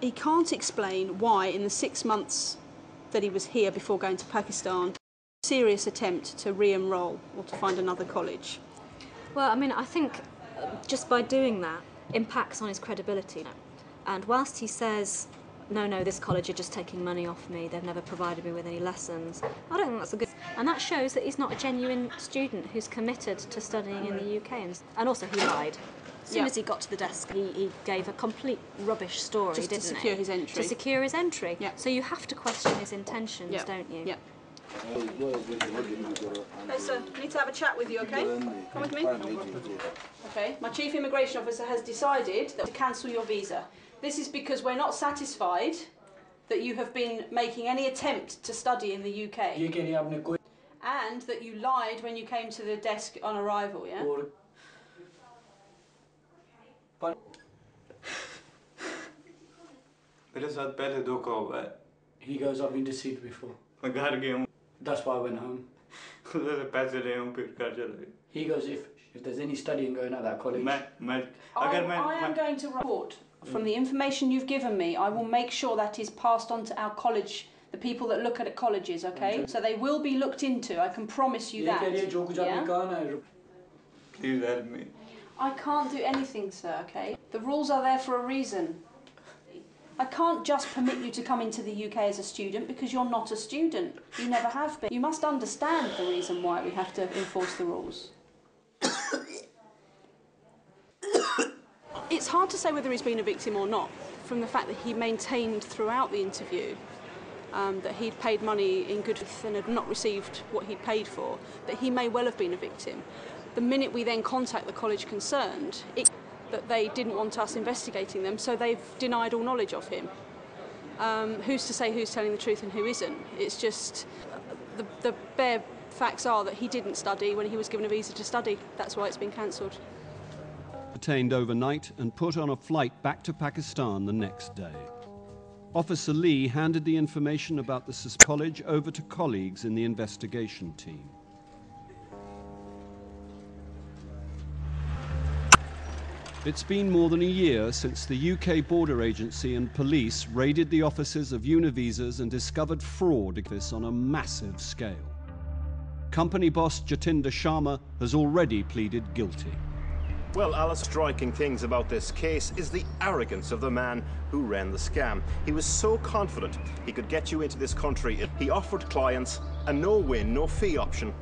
He can't explain why in the 6 months that he was here before going to Pakistan, serious attempt to re-enroll or to find another college. Well, I mean, I think just by doing that impacts on his credibility. And whilst he says, no, this college are just taking money off me, they've never provided me with any lessons, I don't think that's a good... And that shows that he's not a genuine student who's committed to studying in the UK. And also he lied. As soon as he got to the desk, he gave a complete rubbish story, just didn't he? To secure his entry. To secure his entry. Yeah. So you have to question his intentions, don't you? Yeah. Okay, sir, I need to have a chat with you, okay? Come with me. Okay, my chief immigration officer has decided to cancel your visa. This is because we're not satisfied that you have been making any attempt to study in the UK. And that you lied when you came to the desk on arrival, yeah? He goes, I've been deceived before. That's why I went home. He goes, if there's any studying going at that college... I am going to report. From the information you've given me, I will make sure that is passed on to our college, the people that look at colleges, okay? So they will be looked into, I can promise you that. Yeah? Please help me. I can't do anything, sir, okay? The rules are there for a reason. I can't just permit you to come into the UK as a student because you're not a student. You never have been. You must understand the reason why we have to enforce the rules. It's hard to say whether he's been a victim or not from the fact that he maintained throughout the interview that he'd paid money in good faith and had not received what he'd paid for, that he may well have been a victim. The minute we then contact the college concerned, that they didn't want us investigating them, so they've denied all knowledge of him. Who's to say who's telling the truth and who isn't? It's just the bare facts are that he didn't study when he was given a visa to study. That's why it's been cancelled. Detained overnight and put on a flight back to Pakistan the next day. Officer Lee handed the information about the college over to colleagues in the investigation team. It's been more than a year since the UK Border Agency and police raided the offices of Univisas and discovered fraud on a massive scale. Company boss Jatinder Sharma has already pleaded guilty. Well, Alice, striking things about this case is the arrogance of the man who ran the scam. He was so confident he could get you into this country. He offered clients a no-win, no-fee option.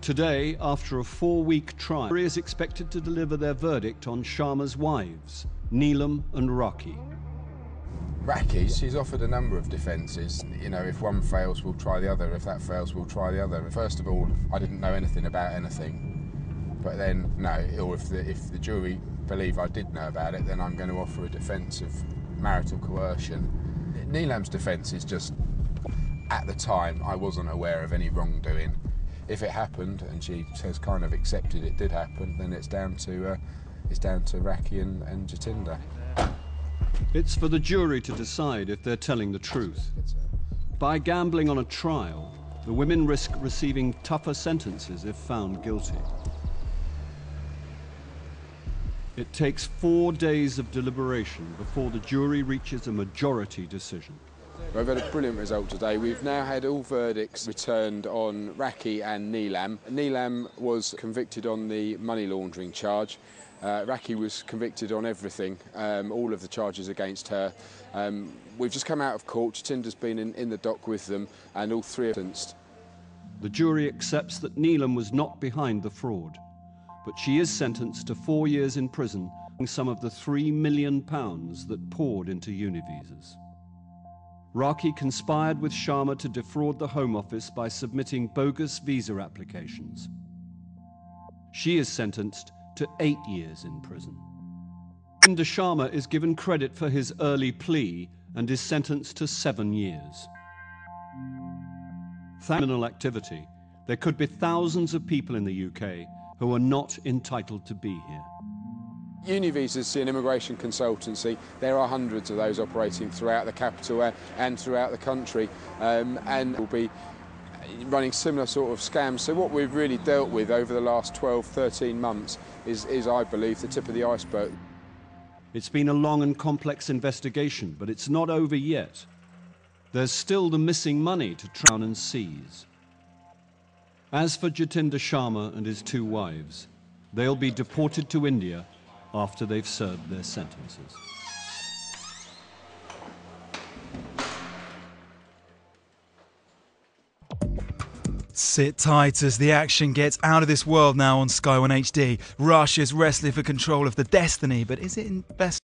Today, after a 4-week trial, the jury is expected to deliver their verdict on Sharma's wives, Neelam and Rocky. Raki, she's offered a number of defences. You know, if one fails, we'll try the other. If that fails, we'll try the other. First of all, I didn't know anything about anything. But then, no, or if the jury believe I did know about it, then I'm going to offer a defence of marital coercion. Neelam's defence is just, at the time, I wasn't aware of any wrongdoing. If it happened, and she has kind of accepted it did happen, then it's down to Raki and Jatinder. It's for the jury to decide if they're telling the truth. By gambling on a trial, the women risk receiving tougher sentences if found guilty. It takes 4 days of deliberation before the jury reaches a majority decision. We've had a brilliant result today. We've now had all verdicts returned on Raki and Neelam. Neelam was convicted on the money laundering charge. Raki was convicted on everything, all of the charges against her. We've just come out of court. Jatinder's been in the dock with them, and all three are sentenced. The jury accepts that Neelam was not behind the fraud, but she is sentenced to 4 years in prison, some of the £3 million that poured into Univisas. Raki conspired with Sharma to defraud the Home Office by submitting bogus visa applications. She is sentenced to 8 years in prison. Jatinder Sharma is given credit for his early plea and is sentenced to 7 years. Criminal activity, there could be thousands of people in the UK who are not entitled to be here. Univisas is an immigration consultancy. There are hundreds of those operating throughout the capital and throughout the country, and we'll be running similar sort of scams. So what we've really dealt with over the last 12, 13 months is I believe, the tip of the iceberg. It's been a long and complex investigation, but it's not over yet. There's still the missing money to drown and seize. As for Jatinder Sharma and his 2 wives, they'll be deported to India after they've served their sentences. Sit tight as the action gets out of this world now on Sky 1 HD. Russia's wrestling for control of the destiny, but is it in best